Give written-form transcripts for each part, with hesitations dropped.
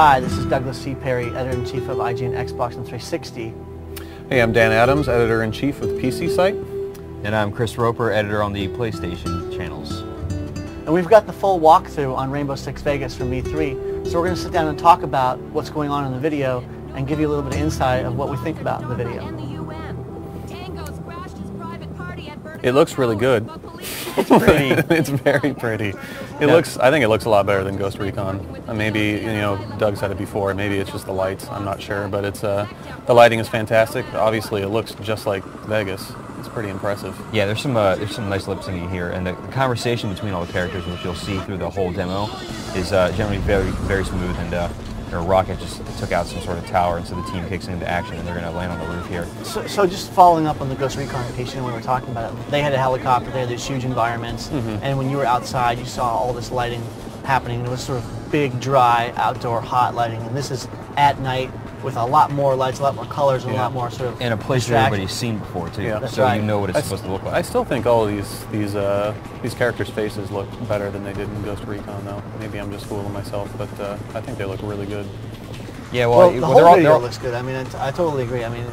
Hi, this is Douglas C. Perry, Editor-in-Chief of IGN Xbox and 360. Hey, I'm Dan Adams, Editor-in-Chief of the PC site. And I'm Chris Roper, Editor on the PlayStation channels. And we've got the full walkthrough on Rainbow-Six-Vegas from E3, so we're going to sit down and talk about what's going on in the video and give you a little bit of insight of what we think about the video. It looks really good. It's pretty. It's very pretty. I think it looks a lot better than Ghost Recon. Maybe, Doug said it before, maybe it's just the lights, I'm not sure, but it's the lighting is fantastic. Obviously it looks just like Vegas. It's pretty impressive. Yeah, there's some nice lip syncing here, and the conversation between all the characters, which you'll see through the whole demo, is generally very, very smooth, and Rocket just took out some sort of tower, and so the team kicks into action, and they're going to land on the roof here. So just following up on the Ghost Recon piece, when we were talking about it, they had a helicopter, they had these huge environments, and when you were outside, you saw all this lighting happening. It was sort of big, dry, outdoor, hot lighting, and this is at night with a lot more lights, a lot more colors, and a lot more sort of and a place that everybody's seen before too. Yeah. That's so right. you know what it's supposed to look like. I still think all of these characters' faces look better than they did in Ghost Recon, though. Maybe I'm just fooling myself, but I think they look really good. Yeah, well, the whole video looks good. I mean, I totally agree. I mean,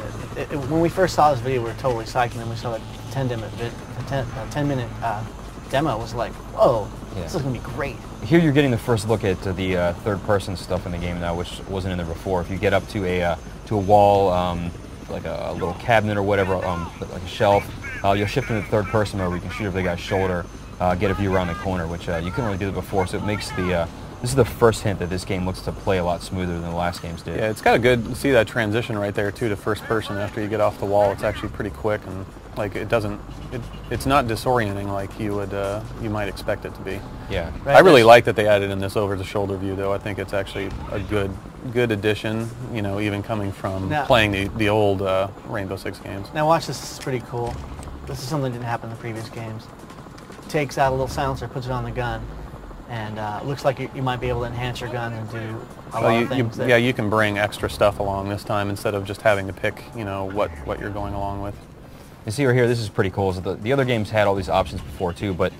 when we first saw this video, we were totally psyched, and then we saw that 10-minute demo. Was like, whoa, this is going to be great. Here you're getting the first look at the third-person stuff in the game now, which wasn't in there before. If you get up to a wall, like a little cabinet or whatever, like a shelf, you'll shift into third person mode where you can shoot over the guy's shoulder, get a view around the corner, which you couldn't really do that before. So it makes this is the first hint that this game looks to play a lot smoother than the last games did. Yeah, it's kind of good to see that transition right there too to first person after you get off the wall. It's actually pretty quick, and like it's not disorienting like you might expect it to be. Yeah. Right. I really like that they added in this over the shoulder view, though. I think it's actually a good addition, even coming from playing the old Rainbow Six games. Now watch this. This is pretty cool. This is something that didn't happen in the previous games. Takes out a little silencer, puts it on the gun, and it looks like you might be able to enhance your gun and do a lot of things. You can bring extra stuff along this time instead of just having to pick, what you're going along with. You see right here, this is pretty cool. So the other games had all these options before too, but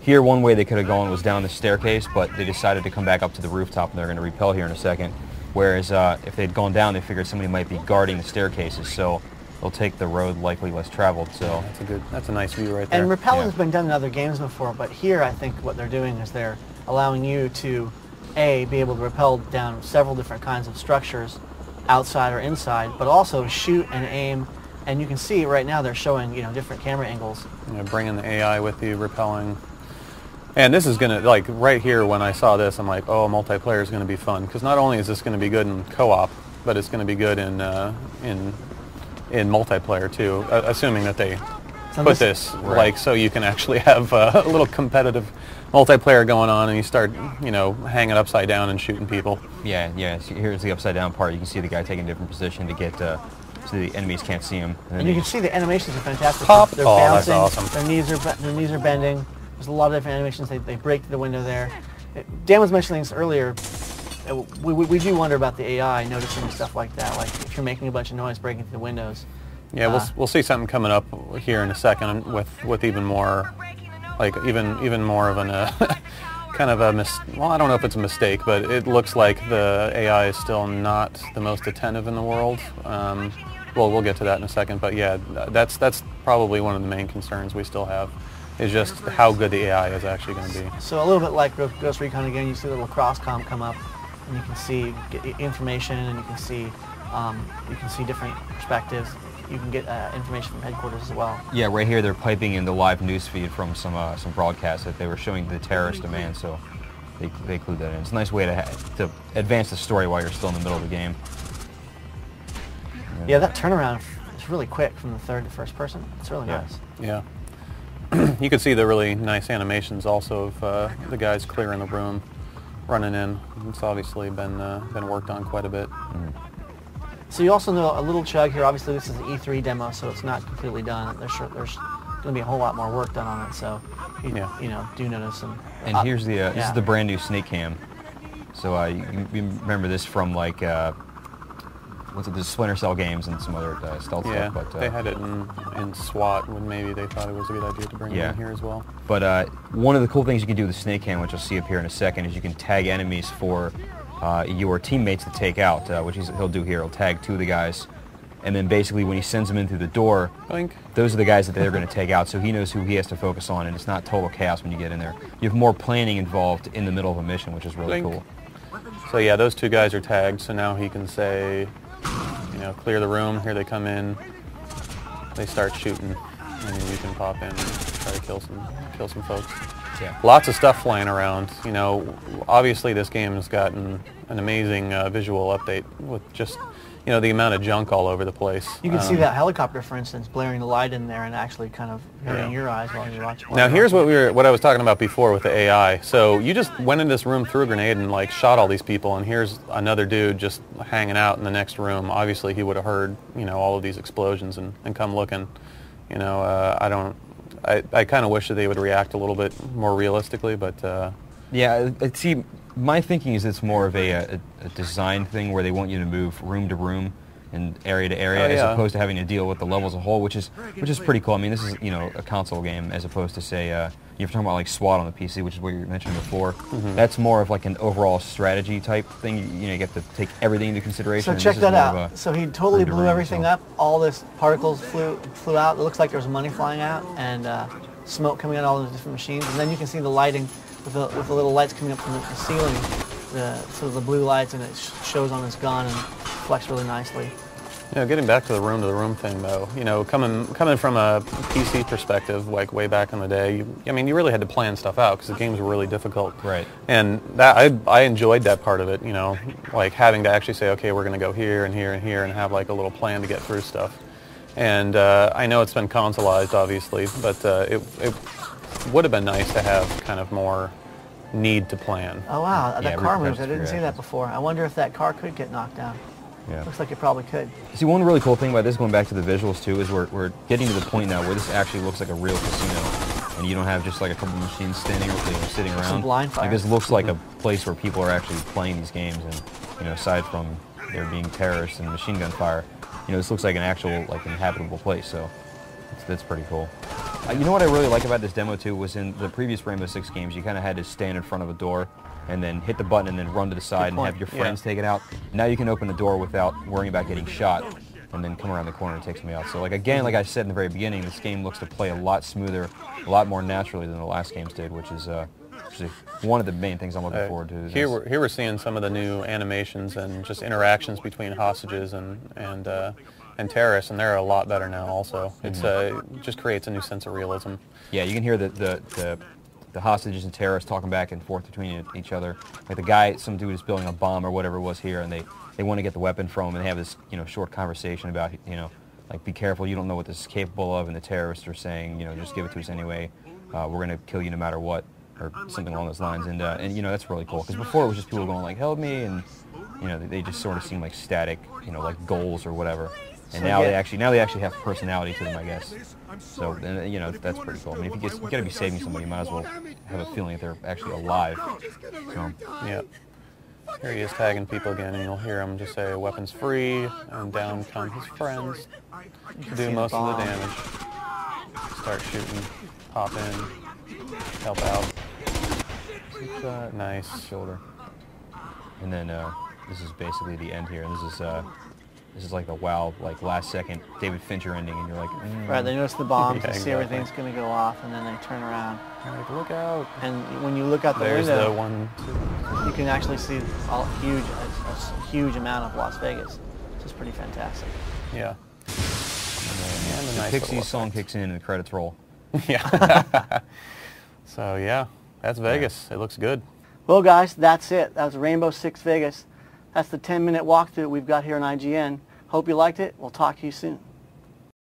here one way they could have gone was down the staircase, but they decided to come back up to the rooftop, and they're going to repel here in a second. Whereas if they'd gone down, they figured somebody might be guarding the staircases, so they'll take the road likely less traveled. So that's a nice view right there. And repelling's been done in other games before, but here I think what they're doing is they're allowing you to be able to rappel down several different kinds of structures, outside or inside, but also shoot and aim. And you can see right now they're showing different camera angles. Bringing the AI with you, repelling. And this is gonna, like, right here when I saw this, I'm like, oh, multiplayer is gonna be fun, because not only is this gonna be good in co-op, but it's gonna be good in multiplayer too, assuming that they put this like so you can actually have a little competitive multiplayer going on, and you start hanging upside down and shooting people. Yeah. So here's the upside down part. You can see the guy taking a different position to get so the enemies can't see him. And you can see the animations are fantastic. Pop. They're bouncing. That's awesome. Their knees are bending. There's a lot of different animations. They break through the window there. Dan was mentioning this earlier. We do wonder about the AI noticing stuff like that, like if you're making a bunch of noise breaking through the windows. Yeah, we'll see something coming up here in a second with even more, like even more of an kind of well, I don't know if it's a mistake, but it looks like the AI is still not the most attentive in the world. Well, we'll get to that in a second, but yeah, that's probably one of the main concerns we still have, is just how good the AI is actually going to be. So a little bit like Ghost Recon again, you see the little cross-comm come up, and you can see information, and you can see different perspectives. You can get information from headquarters as well. Yeah, right here they're piping in the live news feed from some broadcasts that they were showing the terrorist demand, so they clued that in. It's a nice way to advance the story while you're still in the middle of the game. Yeah, that turnaround is really quick from the third to first person. It's really nice. Yeah. You can see the really nice animations also of the guys clearing the room, running in. It's obviously been worked on quite a bit. So you also know a little chug here. Obviously, this is an E3 demo, so it's not completely done. There's going to be a whole lot more work done on it. So you do notice some. And here's this is the brand new snake cam. So you remember this from like the Splinter Cell games and some other stealth stuff. But they had it in SWAT when maybe they thought it was a good idea to bring it in here as well. But one of the cool things you can do with the snake cam, which you'll see up here in a second, is you can tag enemies for your teammates to take out, which he'll do here. He'll tag 2 of the guys, and then basically when he sends them in through the door, Boink. those are the guys that they're going to take out, so he knows who he has to focus on, and it's not total chaos when you get in there. You have more planning involved in the middle of a mission, which is really cool. So yeah, those 2 guys are tagged, so now he can say, you know, clear the room, here they come in, they start shooting, and you can pop in and try to kill some folks. Yeah. Lots of stuff flying around. You know, obviously this game has gotten an amazing visual update with just, you know, the amount of junk all over the place. You can see that helicopter, for instance, blaring the light in there and actually kind of hurting your eyes while you're watching. Now here's what I was talking about before with the AI. So you just went in this room, threw a grenade, and like shot all these people, and here's another dude just hanging out in the next room. Obviously he would have heard, you know, all of these explosions and come looking. You know, I kind of wish that they would react a little bit more realistically, but yeah, see, my thinking is it's more of a design thing where they want you to move room to room and area to area, as opposed to having to deal with the level as a whole, which is pretty cool. I mean, this is, you know, a console game as opposed to, say, you're talking about like SWAT on the PC, which is what you mentioned before. That's more of like an overall strategy type thing. You know, you get to take everything into consideration. So check that out. So he totally blew everything up. All this particles flew out. It looks like there was money flying out and smoke coming out of all the different machines. And then you can see the lighting with the little lights coming up from the ceiling. So the blue lights, and it shows on his gun and reflects really nicely. You know, getting back to the room thing, though, you know, coming from a PC perspective, like way back in the day, I mean, you really had to plan stuff out because the games were really difficult. Right. And that I enjoyed that part of it, you know, like having to actually say, okay, we're going to go here and here and here and have like a little plan to get through stuff. And I know it's been consoleized, obviously, but it would have been nice to have kind of more need to plan. Oh, wow. That car moves. I didn't see that before. I wonder if that car could get knocked down. Yeah. Looks like it probably could. See, one really cool thing about this, going back to the visuals too, is we're getting to the point now where this actually looks like a real casino, and you don't have just like a couple machines standing or sitting around. Some blind fire. Like, this looks like a place where people are actually playing these games, and, you know, aside from there being terrorists and machine gun fire, you know, this looks like an actual like inhabitable place. So that's pretty cool. You know what I really like about this demo too was in the previous Rainbow Six games, you kind of had to stand in front of a door and then hit the button and then run to the side and have your friends take it out. Now you can open the door without worrying about getting shot and then come around the corner and take somebody out. So like, again, like I said in the very beginning, this game looks to play a lot smoother, a lot more naturally than the last games did, which is one of the main things I'm looking forward to. Here we're seeing some of the new animations and just interactions between hostages and terrorists, and they're a lot better now also. It's it just creates a new sense of realism. Yeah, you can hear the hostages and terrorists talking back and forth between each other. Like the guy, some dude is building a bomb or whatever it was here, and they want to get the weapon from him, and they have this, you know, short conversation about, you know, like, be careful, you don't know what this is capable of, and the terrorists are saying, you know, just give it to us anyway. We're going to kill you no matter what, or something along those lines. And you know, that's really cool, because before it was just people going like, help me, and, you know, they just sort of seem like static, you know, like goals or whatever. And now they actually have personality to them, I guess. So, you know, that's pretty cool. I mean, if you got to be saving somebody, you might as well have a feeling that they're actually alive. So, yeah. Here he is tagging people again, and you'll hear him just say, weapons free, and down come his friends to do most of the damage. Start shooting, pop in, help out. Nice. Shoulder. And then this is basically the end here. This is like the WoW, like last second David Fincher ending, and you're like, Right, they notice the bombs, Yeah, they see everything's going to go off, and then they turn around. Like, look out. And when you look out the There's window, the one, two. you can actually see a huge amount of Las Vegas. Which is pretty fantastic. Yeah. and the nice Pixies little song effect. kicks in and the credits roll. Yeah. So yeah, that's Vegas. It looks good. Well, guys, that's it. That was Rainbow Six Vegas. That's the 10-minute walkthrough we've got here on IGN. Hope you liked it. We'll talk to you soon.